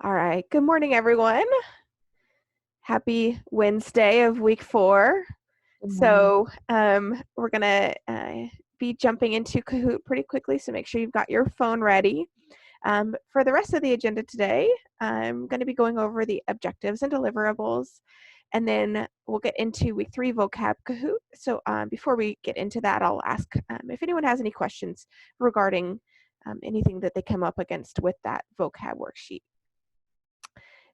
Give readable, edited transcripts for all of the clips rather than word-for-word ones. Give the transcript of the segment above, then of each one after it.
All right. Good morning, everyone. Happy Wednesday of week 4. Good morning. So we're going to be jumping into Kahoot pretty quickly, so make sure you've got your phone ready. For the rest of the agenda today, I'm going to be going over the objectives and deliverables, and then we'll get into week 3 vocab Kahoot. So before we get into that, I'll ask if anyone has any questions regarding anything that they come up against with that vocab worksheet.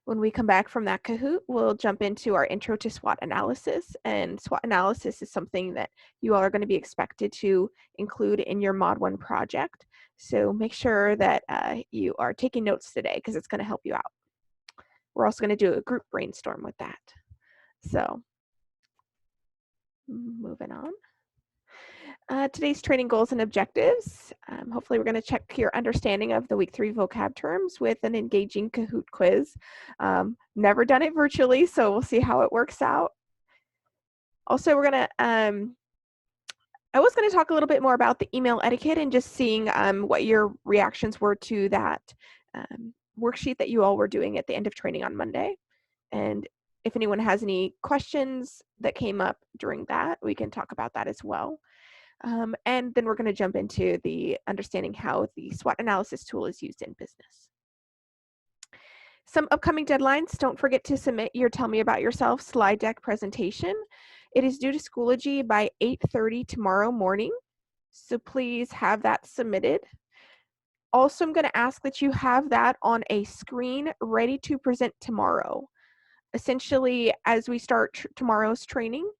When we come back from that Kahoot, we'll jump into our intro to SWOT analysis. And SWOT analysis is something that you all are going to be expected to include in your Mod 1 project. So make sure that you are taking notes today because it's going to help you out. We're also going to do a group brainstorm with that. So moving on. Today's training goals and objectives. Hopefully we're going to check your understanding of the week 3 vocab terms with an engaging Kahoot quiz. Never done it virtually, so we'll see how it works out. Also, we're going to, I was going to talk a little bit more about the email etiquette and just seeing what your reactions were to that worksheet that you all were doing at the end of training on Monday. And if anyone has any questions that came up during that, we can talk about that as well. And then we're going to jump into the understanding how the SWOT analysis tool is used in business. Some upcoming deadlines. Don't forget to submit your Tell Me About Yourself slide deck presentation. It is due to Schoology by 8:30 tomorrow morning, so please have that submitted. Also, I'm going to ask that you have that on a screen ready to present tomorrow. Essentially, as we start tomorrow's training,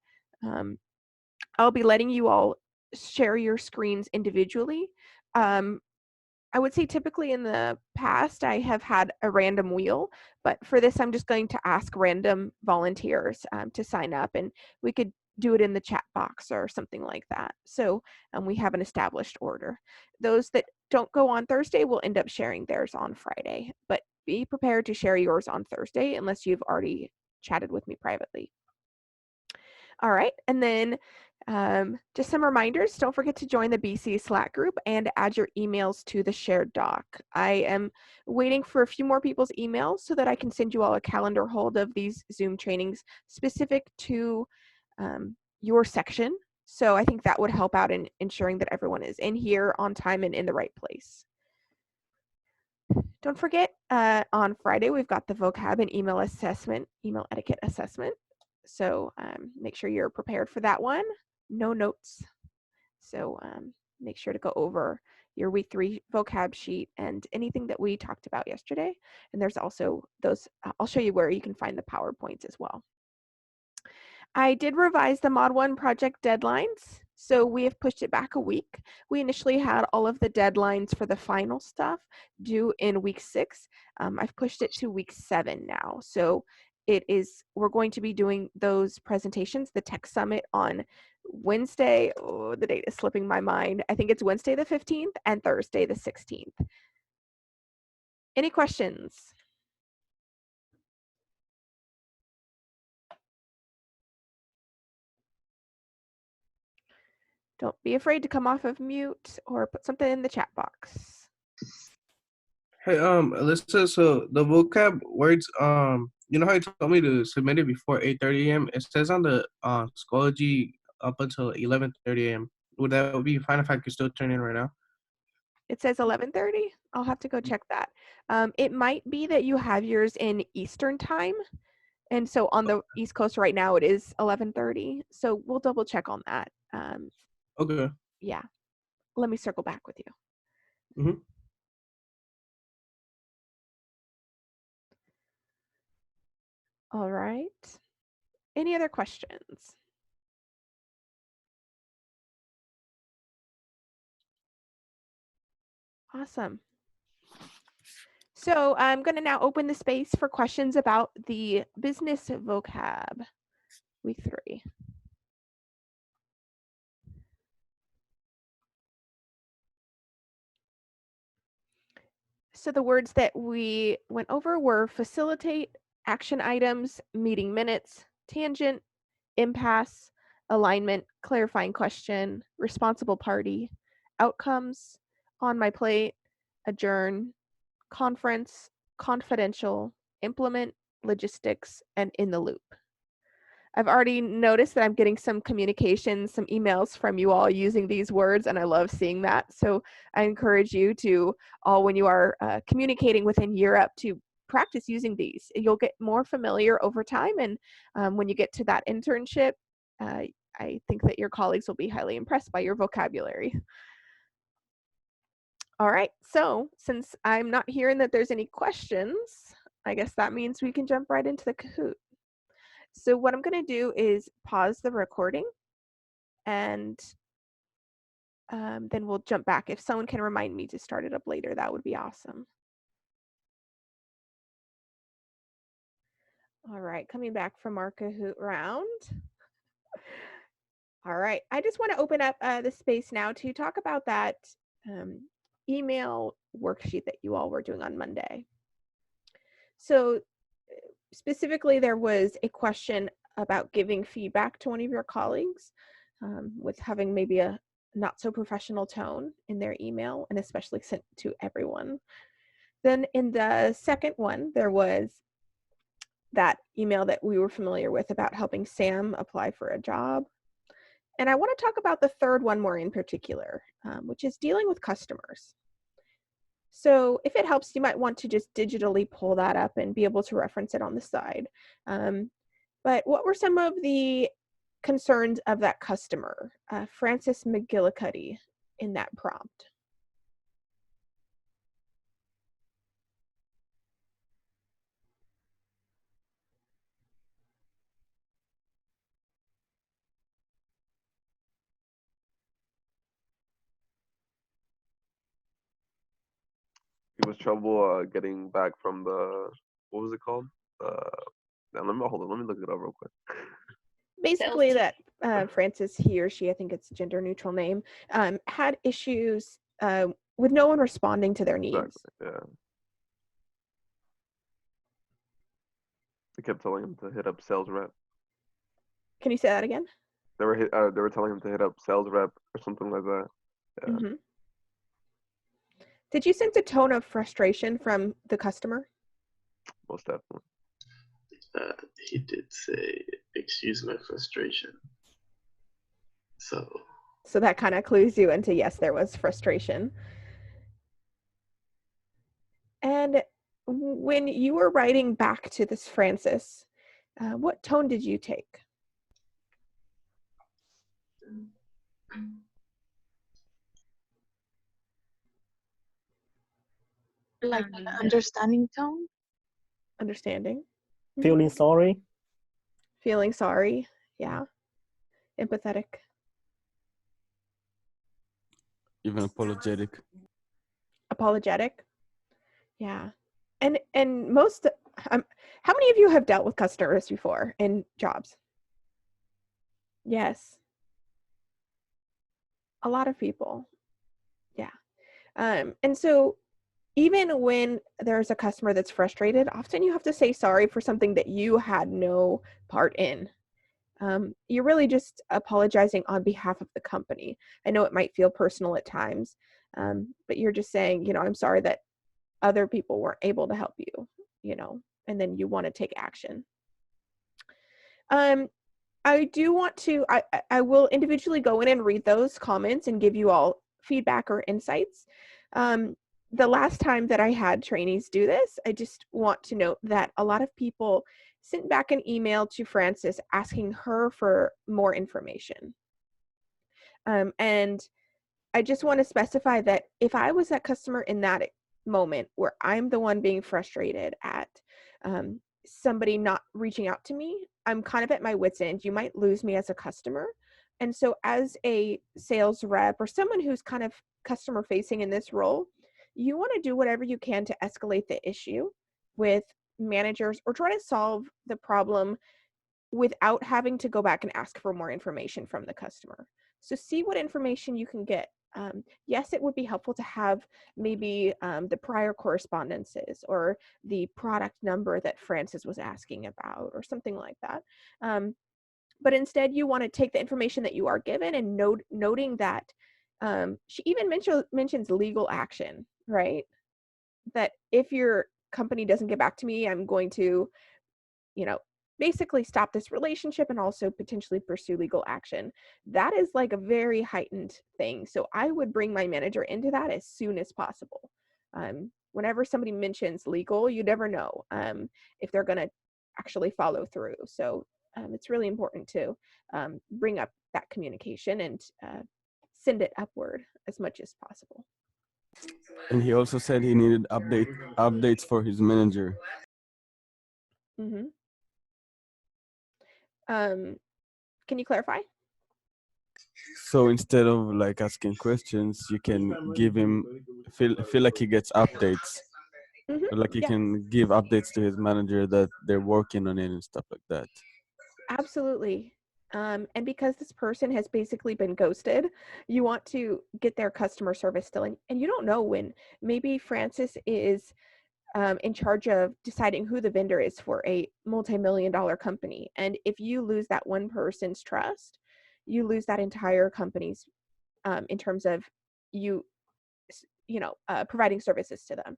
I'll be letting you all share your screens individually. I would say typically in the past, I have had a random wheel, but for this, I'm just going to ask random volunteers to sign up, and we could do it in the chat box or something like that. So we have an established order. Those that don't go on Thursday will end up sharing theirs on Friday, but be prepared to share yours on Thursday unless you've already chatted with me privately. All right, and then just some reminders. Don't forget to join the BC Slack group and add your emails to the shared doc. I am waiting for a few more people's emails so that I can send you all a calendar hold of these Zoom trainings specific to your section. So I think that would help out in ensuring that everyone is in here on time and in the right place. Don't forget, on Friday, we've got the vocab and email etiquette assessment. So make sure you're prepared for that one. No notes. So make sure to go over your week 3 vocab sheet and anything that we talked about yesterday. And there's also those, I'll show you where you can find the PowerPoints as well. I did revise the Mod 1 project deadlines, so we have pushed it back a week. We initially had all of the deadlines for the final stuff due in week 6. I've pushed it to week 7 now. So we're going to be doing those presentations, the tech summit on Wednesday. Oh, the date is slipping my mind. I think it's Wednesday the 15th and Thursday the 16th. Any questions? Don't be afraid to come off of mute or put something in the chat box. Hey, Alyssa, so the vocab words, you know how you told me to submit it before 8:30 a.m.? It says on the Schoology up until 11:30 a.m. Would that be fine if I could still turn in right now? It says 11:30. I'll have to go check that. It might be that you have yours in Eastern time. And so on the East Coast right now, it is 11:30. So we'll double check on that. Okay. Yeah. Let me circle back with you. Mm-hmm. All right. Any other questions? Awesome. So I'm going to now open the space for questions about the business vocab, week 3. So the words that we went over were facilitate, action items, meeting minutes, tangent, impasse, alignment, clarifying question, responsible party, outcomes, on my plate, adjourn, conference, confidential, implement, logistics, and in the loop. I've already noticed that I'm getting some communications, some emails from you all using these words, and I love seeing that. So I encourage you to all, when you are communicating within Europe, to practice using these. You'll get more familiar over time, and when you get to that internship, I think that your colleagues will be highly impressed by your vocabulary. All right, so since I'm not hearing that there's any questions, I guess that means we can jump right into the Kahoot. So what I'm going to do is pause the recording, and then we'll jump back. If someone can remind me to start it up later, that would be awesome. All right, coming back from our Kahoot round. All right, I just want to open up the space now to talk about that email worksheet that you all were doing on Monday. So specifically, there was a question about giving feedback to one of your colleagues with having maybe a not so professional tone in their email, and especially sent to everyone. Then in the second one, there was that email that we were familiar with about helping Sam apply for a job. And I want to talk about the third one more in particular, which is dealing with customers. So if it helps, you might want to just digitally pull that up and be able to reference it on the side. But what were some of the concerns of that customer, Francis McGillicuddy, in that prompt? He was trouble getting back from the, what was it called? Now hold on, let me look it up real quick. Basically that Francis, he or she, I think it's gender neutral name, had issues with no one responding to their needs. Exactly, yeah. They kept telling him to hit up sales rep. Can you say that again? They were telling him to hit up sales rep or something like that. Yeah. Mm-hmm. Did you sense a tone of frustration from the customer? Most definitely. He did say, "Excuse my frustration." So that kind of clues you into, yes, there was frustration. And when you were writing back to this Francis, what tone did you take? Like understanding tone? Understanding. Feeling sorry? Feeling sorry, yeah. Empathetic. Even apologetic. Apologetic, yeah. And most, how many of you have dealt with customers before in jobs? Yes. A lot of people, yeah. And so even when there's a customer that's frustrated, often you have to say sorry for something that you had no part in. You're really just apologizing on behalf of the company. I know it might feel personal at times, but you're just saying, I'm sorry that other people weren't able to help you, and then you want to take action. I do want to, I will individually go in and read those comments and give you all feedback or insights. The last time that I had trainees do this, I just want to note that a lot of people sent back an email to Frances asking her for more information. And I just want to specify that if I was that customer in that moment where I'm the one being frustrated at somebody not reaching out to me, I'm kind of at my wit's end. You might lose me as a customer. And so as a sales rep or someone who's kind of customer facing in this role, you want to do whatever you can to escalate the issue with managers or try to solve the problem without having to go back and ask for more information from the customer. So see what information you can get. Yes, it would be helpful to have maybe the prior correspondences or the product number that Francis was asking about or something like that. But instead, you want to take the information that you are given and noting that she even mentions legal action, right? That if your company doesn't get back to me, I'm going to, basically stop this relationship and also potentially pursue legal action. That is like a very heightened thing. So I would bring my manager into that as soon as possible. Whenever somebody mentions legal, you never know if they're going to actually follow through. So it's really important to bring up that communication and send it upward as much as possible. And he also said he needed updates for his manager. Mm-hmm. Can you clarify? So instead of like asking questions, you can give him feel like he gets updates. Mm-hmm. Like he Yeah. can give updates to his manager that they're working on it and stuff like that. Absolutely. And because this person has basically been ghosted, you want to get their customer service still. And you don't know when. Maybe Francis is in charge of deciding who the vendor is for a multi-million-dollar company. And if you lose that one person's trust, you lose that entire company's in terms of providing services to them.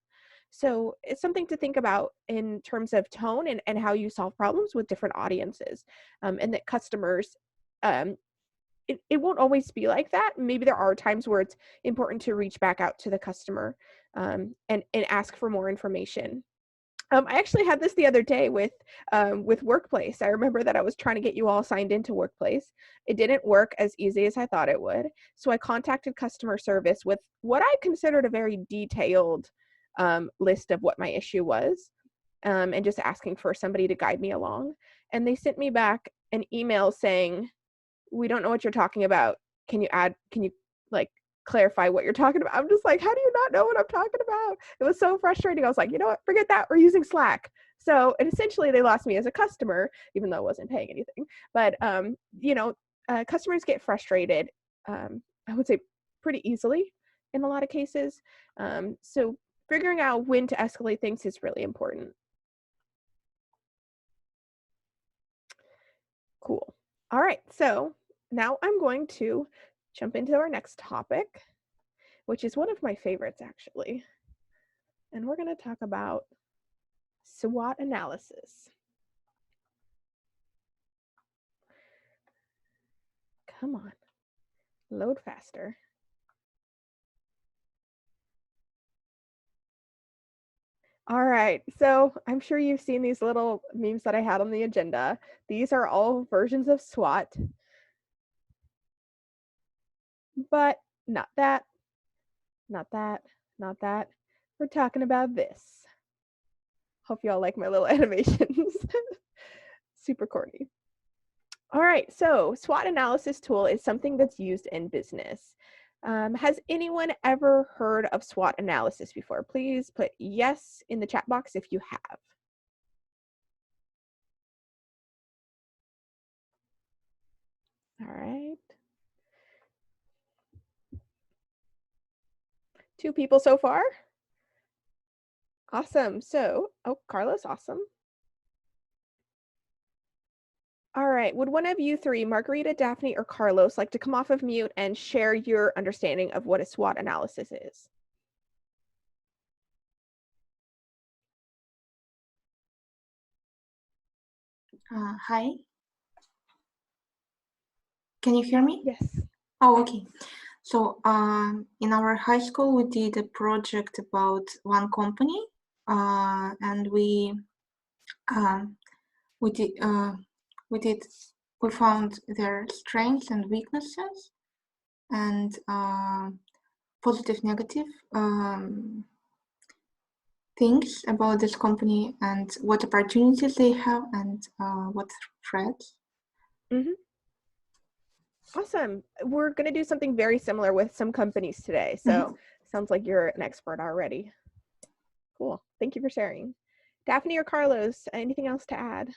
So it's something to think about in terms of tone and how you solve problems with different audiences, and that customers, it won't always be like that. Maybe there are times where it's important to reach back out to the customer and ask for more information. I actually had this the other day with Workplace. I remember that I was trying to get you all signed into Workplace. It didn't work as easy as I thought it would. So I contacted customer service with what I considered a very detailed list of what my issue was, and just asking for somebody to guide me along. And they sent me back an email saying, "We don't know what you're talking about. Can you like clarify what you're talking about?" I'm just like, how do you not know what I'm talking about? It was so frustrating. I was like, you know what, forget that. We're using Slack. So, and essentially they lost me as a customer, even though I wasn't paying anything. But, customers get frustrated, I would say pretty easily in a lot of cases. So figuring out when to escalate things is really important. Cool. All right. So now I'm going to jump into our next topic, which is one of my favorites, actually. And we're going to talk about SWOT analysis. Come on, load faster. All right, so I'm sure you've seen these little memes that I had on the agenda. These are all versions of SWOT, but not that, not that, not that. We're talking about this. Hope you all like my little animations. Super corny. All right, so SWOT analysis tool is something that's used in business. Has anyone ever heard of SWOT analysis before? Please put yes in the chat box if you have. All right. 2 people so far. Awesome. So, oh, Carlos, awesome. All right. Would one of you 3, Margarita, Daphne, or Carlos, like to come off of mute and share your understanding of what a SWOT analysis is? Hi. Can you hear me? Yes. Oh, okay. So in our high school, we did a project about one company, and we found their strengths and weaknesses, and positive, negative things about this company, and what opportunities they have, and what threats. Mm-hmm. Awesome. We're going to do something very similar with some companies today. So sounds like you're an expert already. Cool. Thank you for sharing. Daphne or Carlos, anything else to add?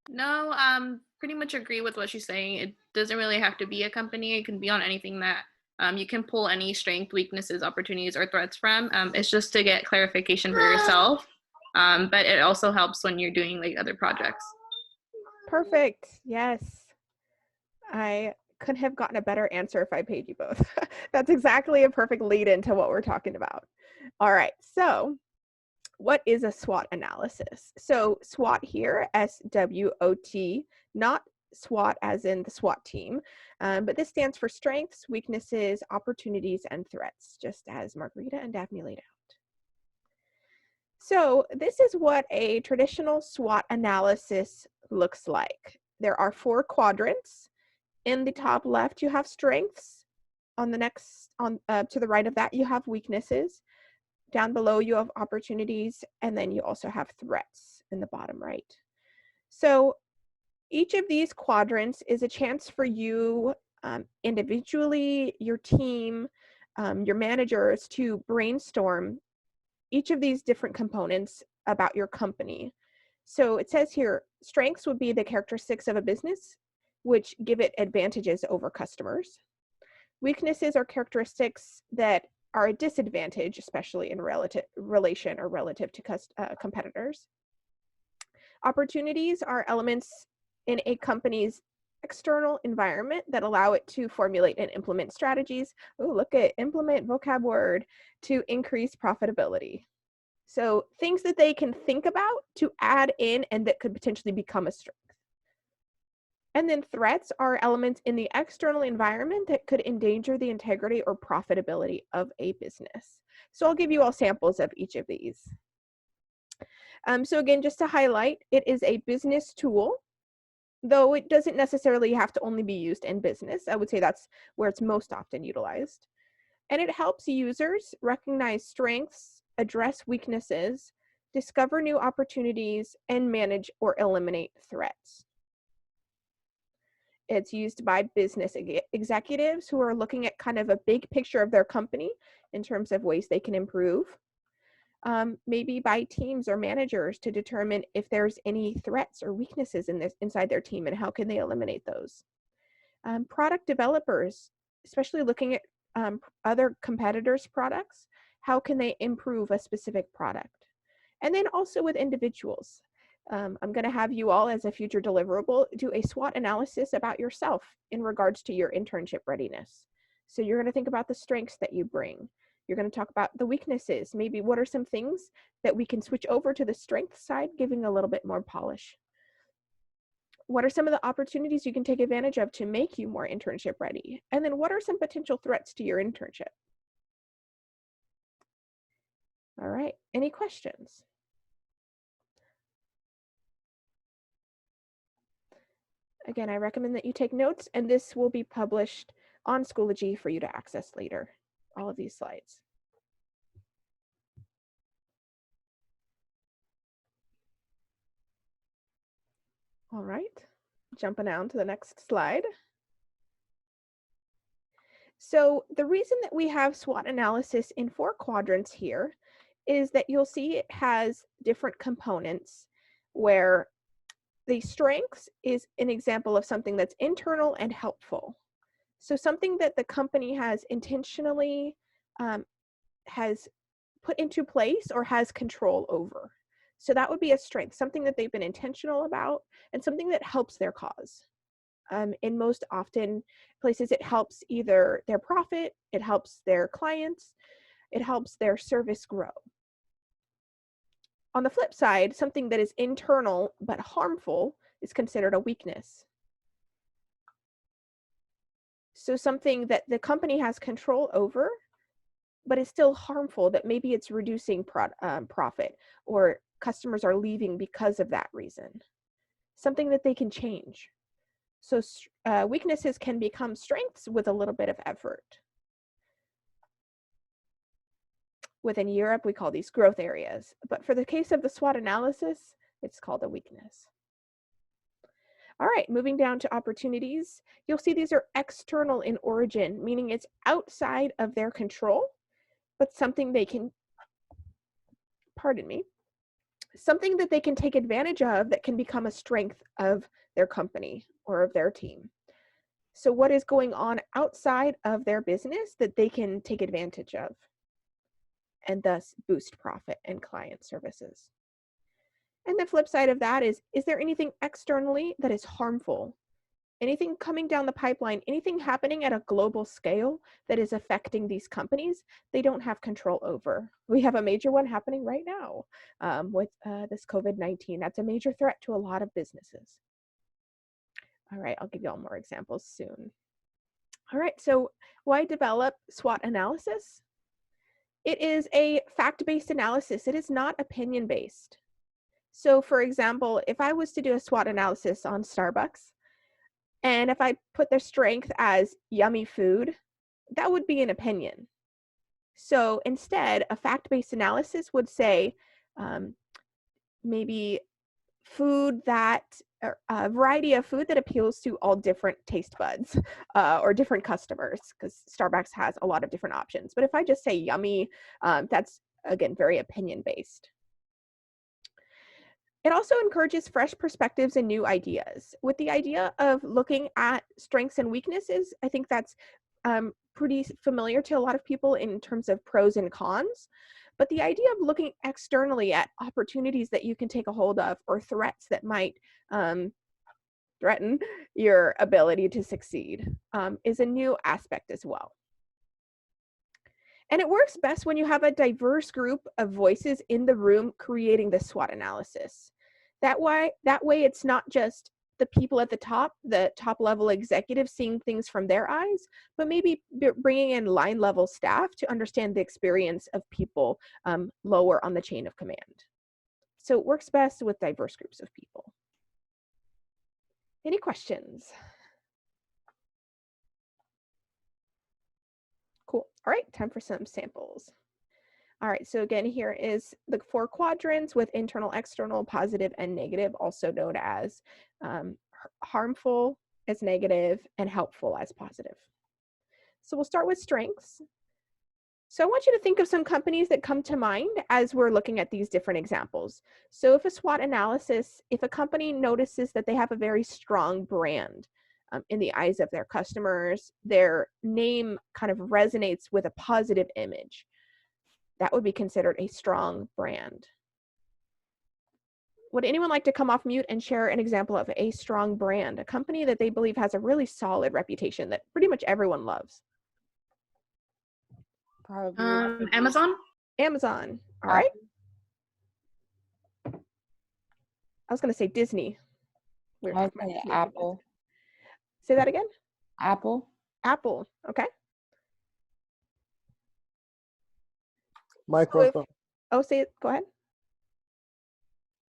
No, pretty much agree with what she's saying. It doesn't really have to be a company. It can be on anything that you can pull any strength, weaknesses, opportunities, or threats from. It's just to get clarification for yourself. But it also helps when you're doing like other projects. Perfect. Yes. I couldn't have gotten a better answer if I paid you both. That's exactly a perfect lead into what we're talking about. All right, so what is a SWOT analysis? So SWOT here, S-W-O-T, not SWAT as in the SWAT team, but this stands for strengths, weaknesses, opportunities, and threats, just as Margarita and Daphne laid out. So this is what a traditional SWOT analysis looks like. There are 4 quadrants. In the top left, you have strengths. On the next, to the right of that, you have weaknesses. Down below, you have opportunities, and then you also have threats in the bottom right. So each of these quadrants is a chance for you individually, your team, your managers to brainstorm each of these different components about your company. So it says here, strengths would be the characteristics of a business, which give it advantages over customers. Weaknesses are characteristics that are a disadvantage, especially in relation to competitors. Opportunities are elements in a company's external environment that allow it to formulate and implement strategies. Oh, look at implement vocab word, to increase profitability. So things that they can think about to add in and that could potentially become a strength. And then threats are elements in the external environment that could endanger the integrity or profitability of a business. So I'll give you all samples of each of these. So again, just to highlight, it is a business tool, though it doesn't necessarily have to only be used in business. I would say that's where it's most often utilized. And it helps users recognize strengths, address weaknesses, discover new opportunities, and manage or eliminate threats. It's used by business executives who are looking at kind of a big picture of their company in terms of ways they can improve. Maybe by teams or managers to determine if there's any threats or weaknesses inside their team and how can they eliminate those. Product developers, especially looking at other competitors' products, how can they improve a specific product? And then also with individuals. I'm going to have you all, as a future deliverable, do a SWOT analysis about yourself in regards to your internship readiness. So you're going to think about the strengths that you bring. You're going to talk about the weaknesses. Maybe what are some things that we can switch over to the strength side, giving a little bit more polish? What are some of the opportunities you can take advantage of to make you more internship ready? And then what are some potential threats to your internship? All right, any questions? Again, I recommend that you take notes, and this will be published on Schoology for you to access later, all of these slides. All right, jumping down to the next slide. So the reason that we have SWOT analysis in 4 quadrants here is that you'll see it has different components where the strengths is an example of something that's internal and helpful. So something that the company has intentionally has put into place or has control over. So that would be a strength, something that they've been intentional about and something that helps their cause. In most often places, it helps either their profit, it helps their clients, it helps their service grow. On the flip side, something that is internal but harmful is considered a weakness. So something that the company has control over, but is still harmful, that maybe it's reducing profit or customers are leaving because of that reason. Something that they can change. So weaknesses can become strengths with a little bit of effort. Within Europe, we call these growth areas. But for the case of the SWOT analysis, it's called a weakness. All right, moving down to opportunities. You'll see these are external in origin, meaning it's outside of their control, but something they can, something that they can take advantage of that can become a strength of their company or of their team. So what is going on outside of their business that they can take advantage of and thus boost profit and client services? And the flip side of that is there anything externally that is harmful Anything coming down the pipeline, anything happening at a global scale that is affecting these companies, they don't have control over. We have a major one happening right now with this COVID-19. That's a major threat to a lot of businesses. All right, I'll give you all more examples soon. All right, so why develop SWOT analysis? It is a fact-based analysis. It is not opinion-based. So for example, if I was to do a SWOT analysis on Starbucks, and if I put their strength as yummy food, that would be an opinion. So instead, a fact-based analysis would say maybe food that, a variety of food that appeals to all different taste buds or different customers, because Starbucks has a lot of different options. But if I just say yummy, that's, again, very opinion-based. It also encourages fresh perspectives and new ideas. With the idea of looking at strengths and weaknesses, I think that's pretty familiar to a lot of people in terms of pros and cons. But the idea of looking externally at opportunities that you can take a hold of or threats that might threaten your ability to succeed is a new aspect as well. And it works best when you have a diverse group of voices in the room creating the SWOT analysis. That way it's not just the people at the top level executives seeing things from their eyes, but maybe bringing in line level staff to understand the experience of people lower on the chain of command. So it works best with diverse groups of people. Any questions? Cool. All right, time for some samples. All right, so again, here is the 4 quadrants with internal, external, positive, and negative, also known as harmful as negative and helpful as positive. So we'll start with strengths. So I want you to think of some companies that come to mind as we're looking at these different examples. So if a SWOT analysis, if a company notices that they have a very strong brand in the eyes of their customers, their name kind of resonates with a positive image, that would be considered a strong brand. Would anyone like to come off mute and share an example of a strong brand, a company that they believe has a really solid reputation that pretty much everyone loves? Probably Amazon. Amazon. All right. I was going to say Disney. We were I'd talking about say Disney. Apple. Say that again. Apple. Apple. Okay. Microsoft. So oh, say it. Go ahead.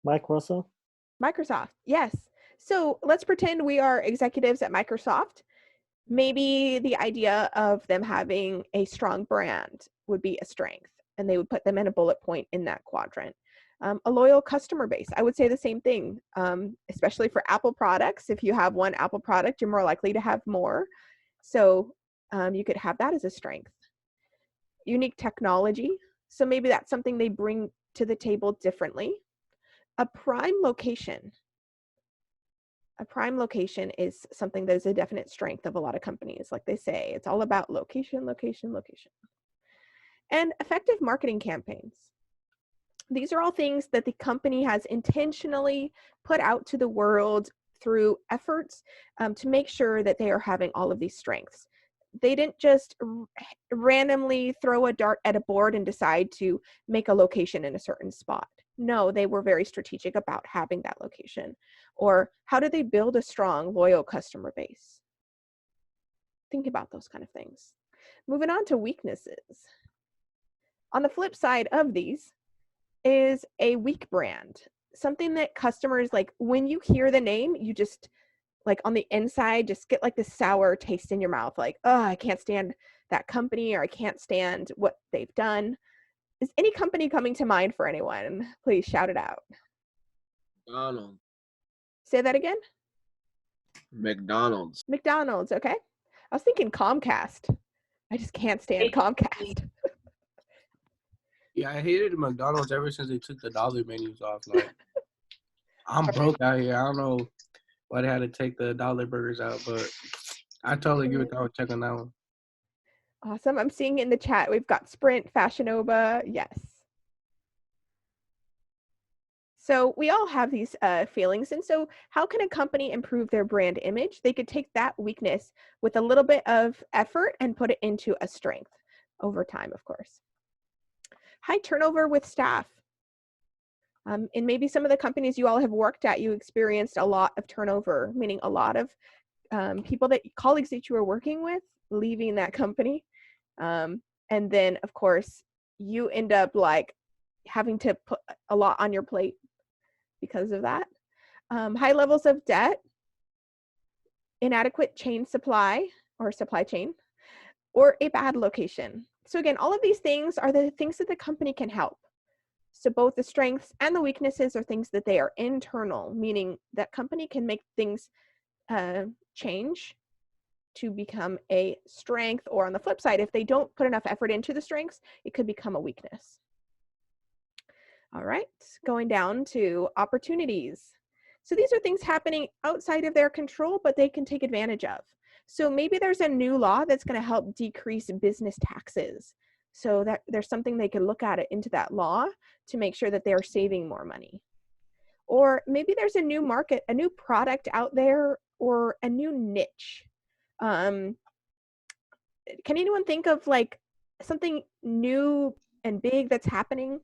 Microsoft. Microsoft. Yes. So let's pretend we are executives at Microsoft. Maybe the idea of them having a strong brand would be a strength, and they would put them in a bullet point in that quadrant. A loyal customer base. I would say the same thing, especially for Apple products. If you have one Apple product, you're more likely to have more. So you could have that as a strength. Unique technology. So maybe that's something they bring to the table differently. A prime location. A prime location is something that is a definite strength of a lot of companies. Like they say, it's all about location, location, location. And effective marketing campaigns. These are all things that the company has intentionally put out to the world through efforts to make sure that they are having all of these strengths. They didn't just randomly throw a dart at a board and decide to make a location in a certain spot. No, they were very strategic about having that location. Or how do they build a strong, loyal customer base? Think about those kind of things. Moving on to weaknesses. On the flip side of these is a weak brand. Something that customers, like when you hear the name, you just, like on the inside, just get like this sour taste in your mouth. Like, oh, I can't stand that company, or I can't stand what they've done. Is any company coming to mind for anyone? Please shout it out. McDonald's. Say that again. McDonald's. McDonald's, okay. I was thinking Comcast. I just can't stand Comcast. Yeah, I hated McDonald's ever since they took the dollar menus off. Like, I'm broke out here. I don't know why they had to take the dollar burgers out, but I totally give it a check on that one. Awesome. I'm seeing in the chat, we've got Sprint, Fashion Nova. Yes. So we all have these feelings. And so how can a company improve their brand image? They could take that weakness with a little bit of effort and put it into a strength over time, of course. High turnover with staff. And maybe some of the companies you all have worked at, you experienced a lot of turnover, meaning a lot of colleagues that you were working with leaving that company. And then, of course, you end up like having to put a lot on your plate because of that. High levels of debt, inadequate chain supply or supply chain, or a bad location. So again, all of these things are the things that the company can help. So both the strengths and the weaknesses are things that they are internal, meaning that company can make things change to become a strength, or on the flip side, if they don't put enough effort into the strengths, it could become a weakness. All right, going down to opportunities. So these are things happening outside of their control, but they can take advantage of. So maybe there's a new law that's going to help decrease business taxes. So that there's something they could look at it into that law to make sure that they're saving more money. Or maybe there's a new market, a new product out there, or a new niche. Can anyone think of like something new and big that's happening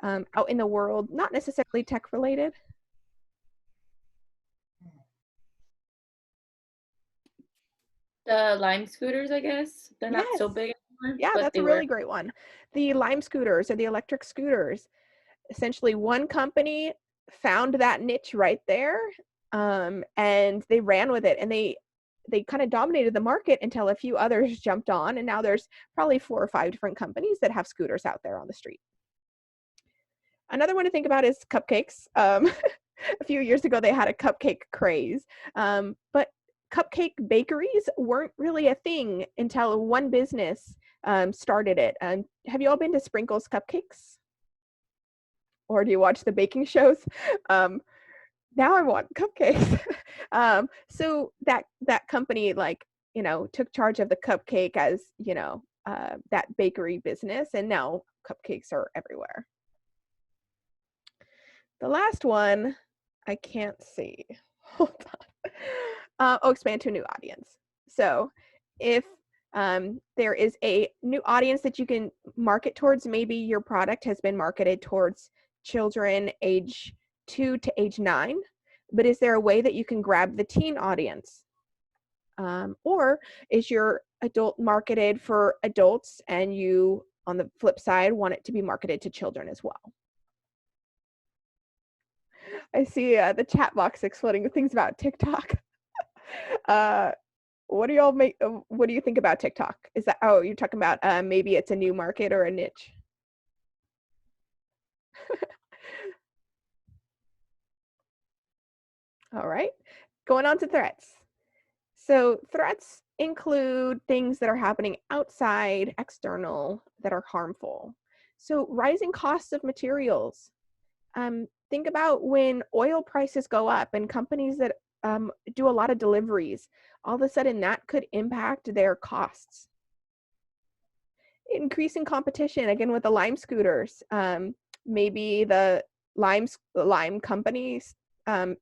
out in the world, not necessarily tech related? The Lime scooters, I guess. They're not so Yes. big anymore, Yeah, but that's they a were. really great one. The Lime scooters or the electric scooters. Essentially, one company found that niche right there, and they ran with it, and they kind of dominated the market until a few others jumped on, and now there's probably 4 or 5 different companies that have scooters out there on the street. Another one to think about is cupcakes. A few years ago, they had a cupcake craze, but cupcake bakeries weren't really a thing until one business started it. Have you all been to Sprinkles Cupcakes? Or do you watch the baking shows? Now I want cupcakes. So that company, like, took charge of the cupcake as, that bakery business, and now cupcakes are everywhere. The last one, I can't see. Hold on. Expand to a new audience. So if there is a new audience that you can market towards, maybe your product has been marketed towards children age 2 to age 9, but is there a way that you can grab the teen audience? Or is your adult marketed for adults and you, on the flip side, want it to be marketed to children as well? I see the chat box exploding with things about TikTok. What do y'all make? What do you think about TikTok? Is that, oh, you're talking about maybe it's a new market or a niche? All right, going on to threats. So threats include things that are happening outside, external, that are harmful. So rising costs of materials. Think about when oil prices go up and companies that do a lot of deliveries, all of a sudden that could impact their costs. Increasing competition, again with the Lime scooters. Maybe the Lime companies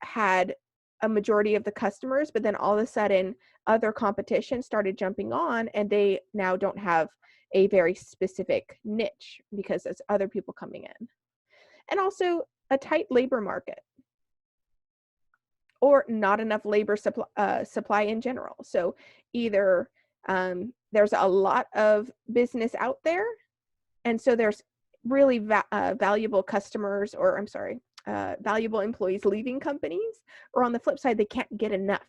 had a majority of the customers, but then all of a sudden other competition started jumping on and they now don't have a very specific niche because there's other people coming in. And also a tight labor market, or not enough labor supply in general. So either there's a lot of business out there, and so there's really valuable customers, or I'm sorry, valuable employees leaving companies, or on the flip side, they can't get enough.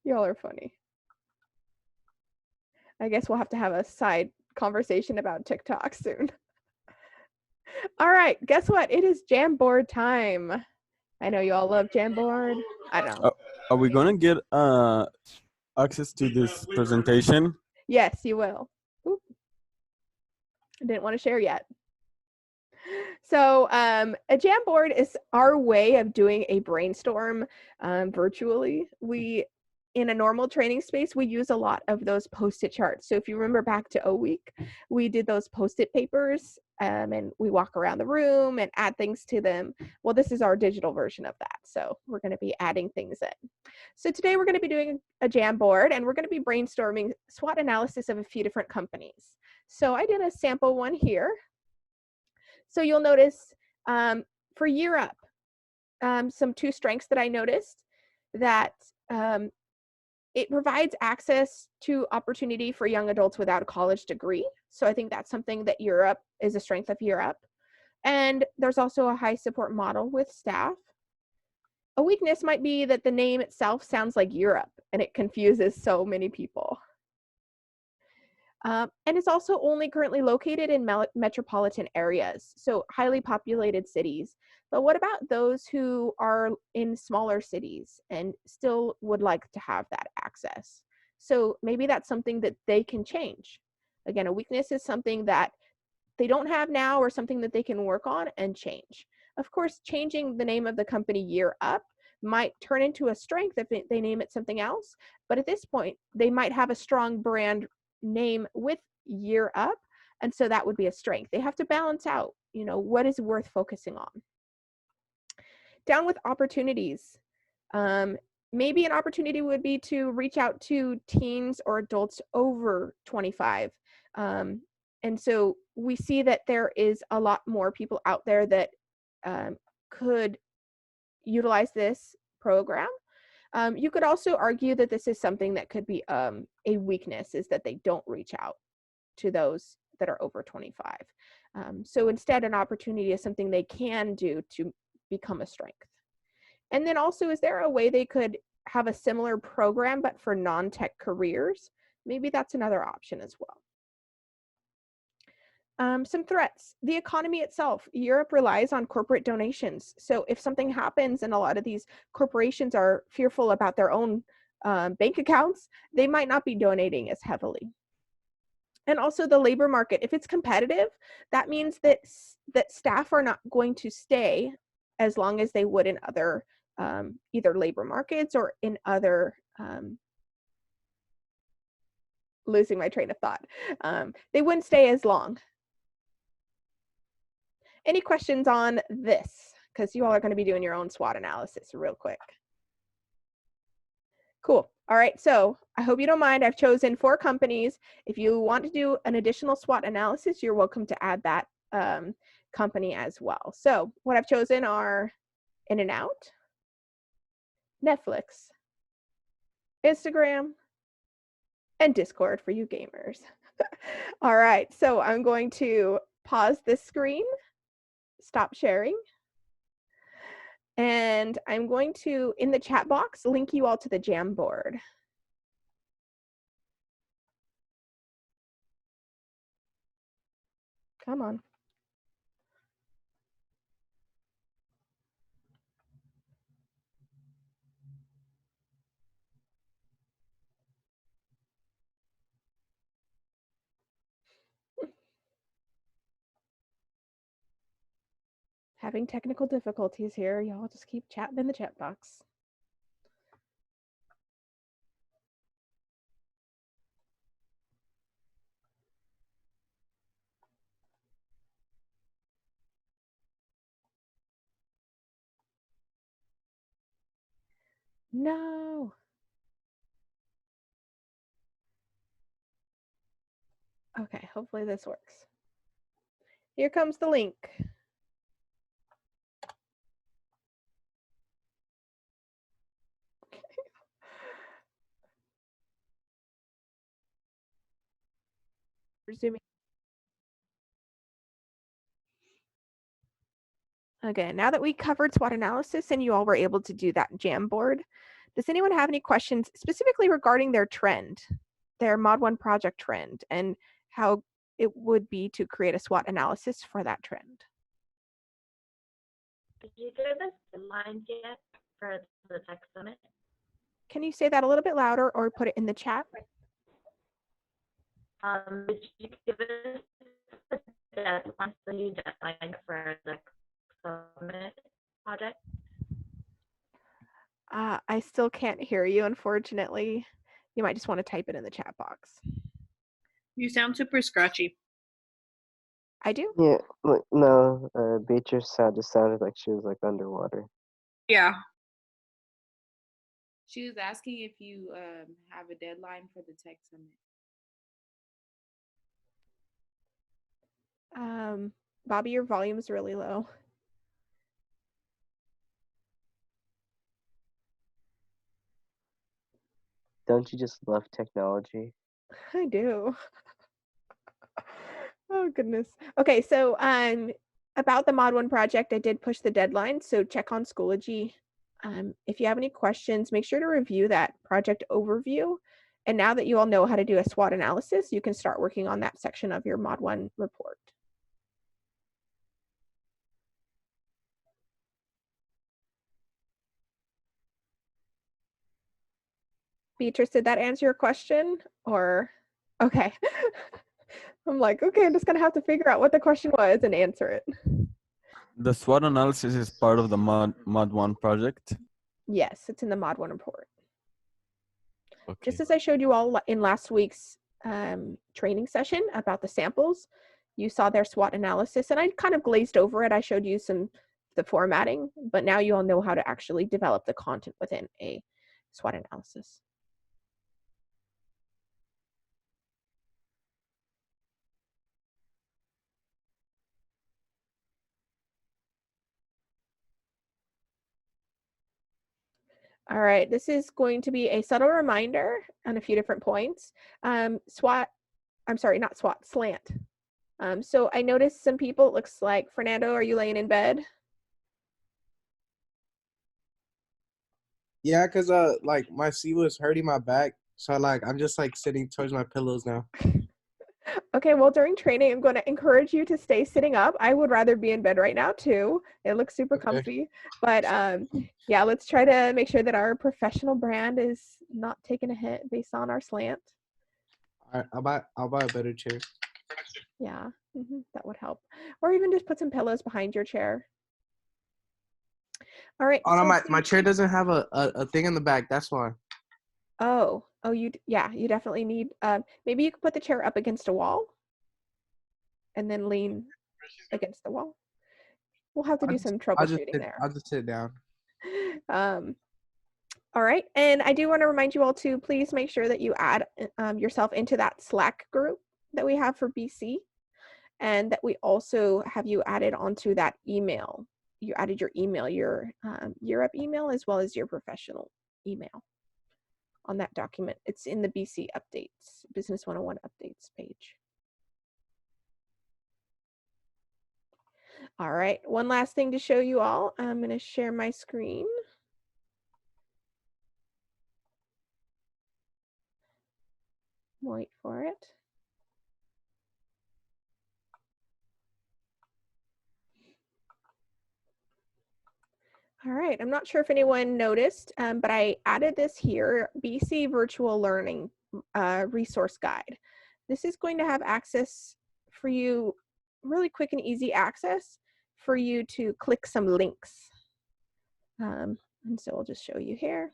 Y'all are funny. I guess we'll have to have a side conversation about TikTok soon. All right, guess what? It is Jamboard time. I know you all love Jamboard. I don't know. Are we gonna get access to this presentation? Yes, you will. Oop. I didn't want to share yet. So a Jamboard is our way of doing a brainstorm virtually. We in a normal training space, we use a lot of those Post-it charts. So if you remember back to O Week, we did those Post-it papers and we walk around the room and add things to them. Well, this is our digital version of that. So we're going to be adding things in. So today we're going to be doing a Jamboard and we're going to be brainstorming SWOT analysis of a few different companies. So I did a sample one here. So you'll notice for Year Up, some 2 strengths that I noticed that it provides access to opportunity for young adults without a college degree. So I think that's something that Year Up is a strength of Year Up. And there's also a high support model with staff. A weakness might be that the name itself sounds like Europe and it confuses so many people. And it's also only currently located in metropolitan areas, so highly populated cities. But what about those who are in smaller cities and still would like to have that access? So maybe that's something that they can change. Again, a weakness is something that they don't have now or something that they can work on and change. Of course, changing the name of the company Year Up might turn into a strength if they name it something else. But at this point, they might have a strong brand name with Year Up. And so that would be a strength. They have to balance out, what is worth focusing on. Down with opportunities. Maybe an opportunity would be to reach out to teens or adults over 25. And so we see that there is a lot more people out there that could utilize this program. You could also argue that this is something that could be a weakness, is that they don't reach out to those that are over 25. So instead, an opportunity is something they can do to become a strength. And then also, is there a way they could have a similar program but for non-tech careers? Maybe that's another option as well. Some threats. The economy itself. Europe relies on corporate donations. So if something happens and a lot of these corporations are fearful about their own bank accounts, they might not be donating as heavily. And also the labor market. If it's competitive, that means that staff are not going to stay as long as they would in other either labor markets or in other losing my train of thought. They wouldn't stay as long. Any questions on this? Because you all are going to be doing your own SWOT analysis real quick. Cool. All right. So I hope you don't mind. I've chosen 4 companies. If you want to do an additional SWOT analysis, you're welcome to add that company as well. So what I've chosen are In-N-Out, Netflix, Instagram, and Discord for you gamers. All right. So I'm going to pause this screen. Stop sharing. And I'm going to, in the chat box, link you all to the Jamboard. Come on. Having technical difficulties here. Y'all just keep chatting in the chat box. No. Okay, hopefully this works. Here comes the link. Resuming. Okay, now that we covered SWOT analysis and you all were able to do that Jamboard, does anyone have any questions specifically regarding their trend, their Mod 1 project trend, and how it would be to create a SWOT analysis for that trend? Did you give us deadlines yet for the tech summit? Can you say that a little bit louder or put it in the chat? Did you give us the deadline, the new deadline for the summit project? I still can't hear you, unfortunately. You might just want to type it in the chat box. You sound super scratchy. I do? Yeah, look, no, Beatrice sounded like she was like underwater. Yeah. She was asking if you have a deadline for the tech summit. Bobby, your volume's really low. Don't you just love technology? I do. Oh goodness. Okay, so about the Mod 1 project, I did push the deadline, so check on Schoology. If you have any questions, make sure to review that project overview. And now that you all know how to do a SWOT analysis, you can start working on that section of your Mod 1 report. Beatrice, did that answer your question? Or, okay. I'm like, okay, I'm just gonna have to figure out what the question was and answer it. The SWOT analysis is part of the Mod 1 project. Yes, it's in the Mod 1 report. Okay. Just as I showed you all in last week's training session about the samples, you saw their SWOT analysis, and I kind of glazed over it. I showed you the formatting, but now you all know how to actually develop the content within a SWOT analysis. All right, this is going to be a subtle reminder on a few different points. SWOT, I'm sorry, not SWOT, SLANT. So I noticed some people, it looks like, Fernando, are you laying in bed? Yeah, cause like my seat was hurting my back, so like I'm just like sitting towards my pillows now. Okay, well, during training, I'm going to encourage you to stay sitting up. I would rather be in bed right now too. It looks super comfy, but yeah, let's try to make sure that our professional brand is not taking a hit based on our slant. All right, I'll buy a better chair. Yeah, that would help. Or even just put some pillows behind your chair. All right. Oh no, so my chair doesn't have a thing in the back. That's why. Oh, you definitely need, maybe you could put the chair up against a wall and then lean against the wall. We'll have to do some troubleshooting there. I'll just sit down. All right, and I do want to remind you all to please make sure that you add yourself into that Slack group that we have for BC, and that we also have you added onto that email. You added your email, your Europe email, as well as your professional email on that document. It's in the BC updates, Business 101 updates page. All right, one last thing to show you all. I'm going to share my screen. Wait for it. All right, I'm not sure if anyone noticed, but I added this here, BC Virtual Learning Resource Guide. This is going to have access for you, really quick and easy access for you to click some links. And so I'll just show you here.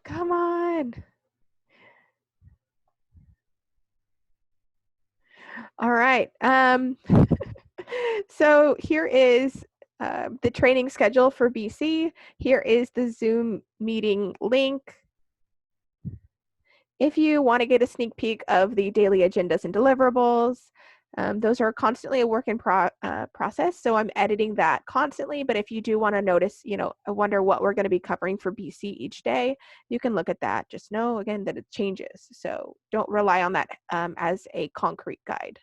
Come on. All right. So here is the training schedule for BC. Here is the Zoom meeting link. If you want to get a sneak peek of the daily agendas and deliverables, those are constantly a work in process. So I'm editing that constantly. But if you do want to notice, I wonder what we're going to be covering for BC each day, you can look at that. Just know, again, that it changes. So don't rely on that as a concrete guide.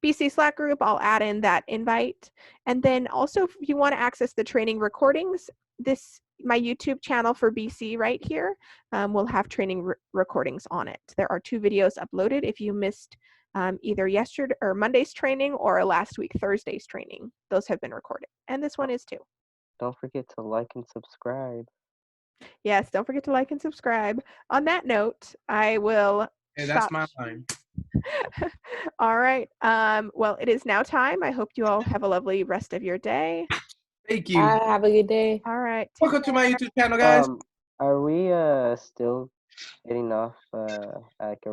BC Slack group, I'll add in that invite. And then also, if you want to access the training recordings, my YouTube channel for BC right here will have training recordings on it. There are 2 videos uploaded if you missed either yesterday or Monday's training or last week Thursday's training. Those have been recorded, and this one is too. don't forget to like and subscribe. Yes, don't forget to like and subscribe. On that note, I will Hey, that's stop. my line. All right. Well, it is now time. I hope you all have a lovely rest of your day. Thank you. Have a good day. All right. Welcome to my YouTube channel, guys. Are we still getting off like a